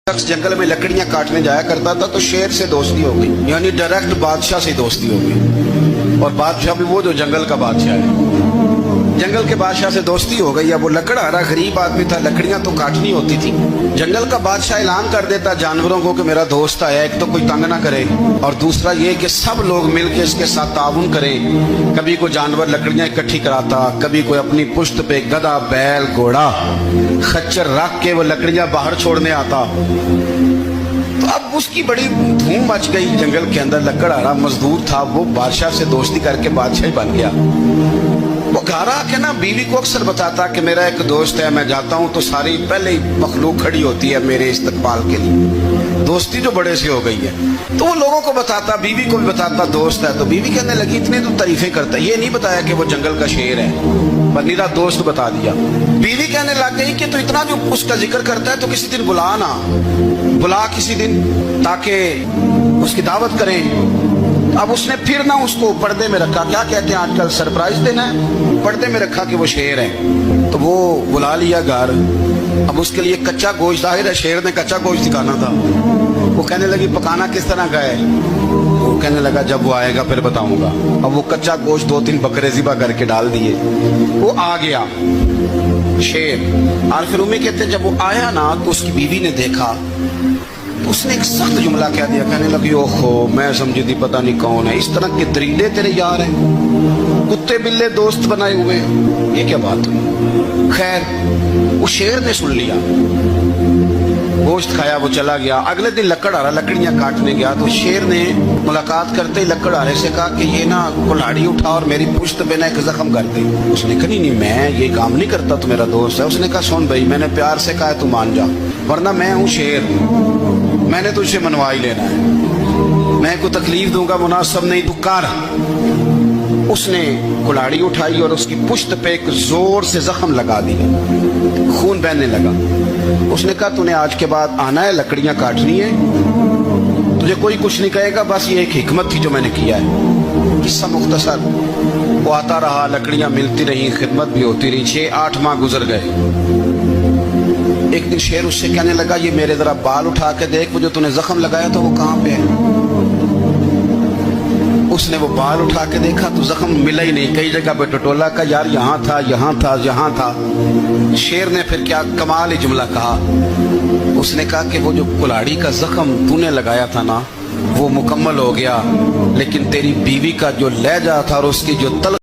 शख्स जंगल में लकड़ियां काटने जाया करता था तो शेर से दोस्ती हो गई, यानी डायरेक्ट बादशाह से दोस्ती हो गई। और बादशाह भी वो जो जंगल का बादशाह है, जंगल के बादशाह से दोस्ती हो गई। अब वो लकड़हारा गरीब आदमी था, लकड़ियां तो काटनी होती थी। जंगल का बादशाह ऐलान कर देता जानवरों को कि मेरा दोस्त आया, एक तो कोई तंग ना करे और दूसरा ये कि सब लोग मिलकर इसके साथ ताउन करें। कभी कोई जानवर लकड़ियां इकट्ठी कराता, कभी कोई अपनी पुश्त पे गधा, बैल, घोड़ा, खच्चर रख के वो लकड़ियां बाहर छोड़ने आता। तो अब उसकी बड़ी धूम मच गई जंगल के अंदर। लकड़हारा मजदूर था, वो बादशाह से दोस्ती करके बादशाह ही बन गया। वो घर आके ना बीवी को अक्सर बताता कि मेरा एक दोस्त है, मैं जाता हूँ तो सारी पहले ही मखलूक खड़ी होती है मेरे इस्तकबाल के लिए। दोस्ती जो बड़े से हो गई है, तो वो लोगों को बताता, बीवी को भी बताता दोस्त है। तो बीवी कहने लगी इतनी तो तारीफें करता है, ये नहीं बताया कि वो जंगल का शेर है, पर मेरा दोस्त बता दिया। बीवी कहने लग गई कि तो इतना जो उसका जिक्र करता है तो किसी दिन बुला ना, बुला किसी दिन ताकि उसकी दावत करें। अब उसने फिर ना उसको पर्दे में रखा, क्या कहते हैं आजकल सरप्राइज देना है, पर्दे में रखा कि वो शेर है। तो वो बुला लिया घर। अब उसके लिए कच्चा गोश्त, जाहिर है शेर ने कच्चा गोश्त दिखाना था। वो कहने लगी पकाना किस तरह का है? वो कहने लगा जब वो आएगा फिर बताऊंगा। अब वो कच्चा गोश्त 2-3 बकरे ज़िबा करके डाल दिए। वो आ गया शेर। और फिर उम्मी कहते जब वो आया ना तो उसकी बीवी ने देखा, उसने एक सख्त जुमला कह दिया। कहने लगी ओहो, मैं समझी थी पता नहीं कौन है, इस तरह के दरीले तेरे यार हैं, कुत्ते बिल्ले दोस्त बनाए हुए, ये क्या बात हुई? खैर वो शेर ने सुन लिया, गोश्त खाया, वो चला गया। अगले दिन लकड़हारा लकड़ियां काटने गया तो शेर ने मुलाकात करते ही लकड़हारे से कहा कि ये ना कुल्हाड़ी उठा और मेरी पुश्त पे ना एक जख्म कर दे। उसने कहा नहीं मैं ये काम नहीं करता, तो मेरा दोस्त है। उसने कहा सुन भाई, मैंने प्यार से कहा तू मान जा, वरना मैं हूँ शेर, मैंने तुझसे मनवा ही लेना है, मैं को तकलीफ दूंगा मुनासिब नहीं, तू कर। उसने कुल्हाड़ी उठाई और उसकी पुश्त पे एक जोर से जख्म लगा दिया, खून बहने लगा। उसने कहा तूने आज के बाद आना है, लकड़ियां काटनी है, तुझे कोई कुछ नहीं कहेगा, बस ये एक हिकमत थी जो मैंने किया है। किस्सा मुख्तसर। वो आता रहा, लकड़ियां मिलती रही, खिदमत भी होती रही। 6-8 माह गुजर गए। एक दिन शेर उससे कहने लगा ये मेरे जरा बाल उठा के देख, वो जो तूने जख्म लगाया था वो कहाँ पे है? उसने वो बाल उठा के देखा तो जख्म मिला ही नहीं, कई जगह पे टटोला का यार यहाँ था, यहाँ था, यहाँ था। शेर ने फिर क्या कमाल ही जुमला कहा। उसने कहा कि वो जो कुल्हाड़ी का जख्म तूने लगाया था ना वो मुकम्मल हो गया, लेकिन तेरी बीवी का जो लहजा था और उसकी जो तल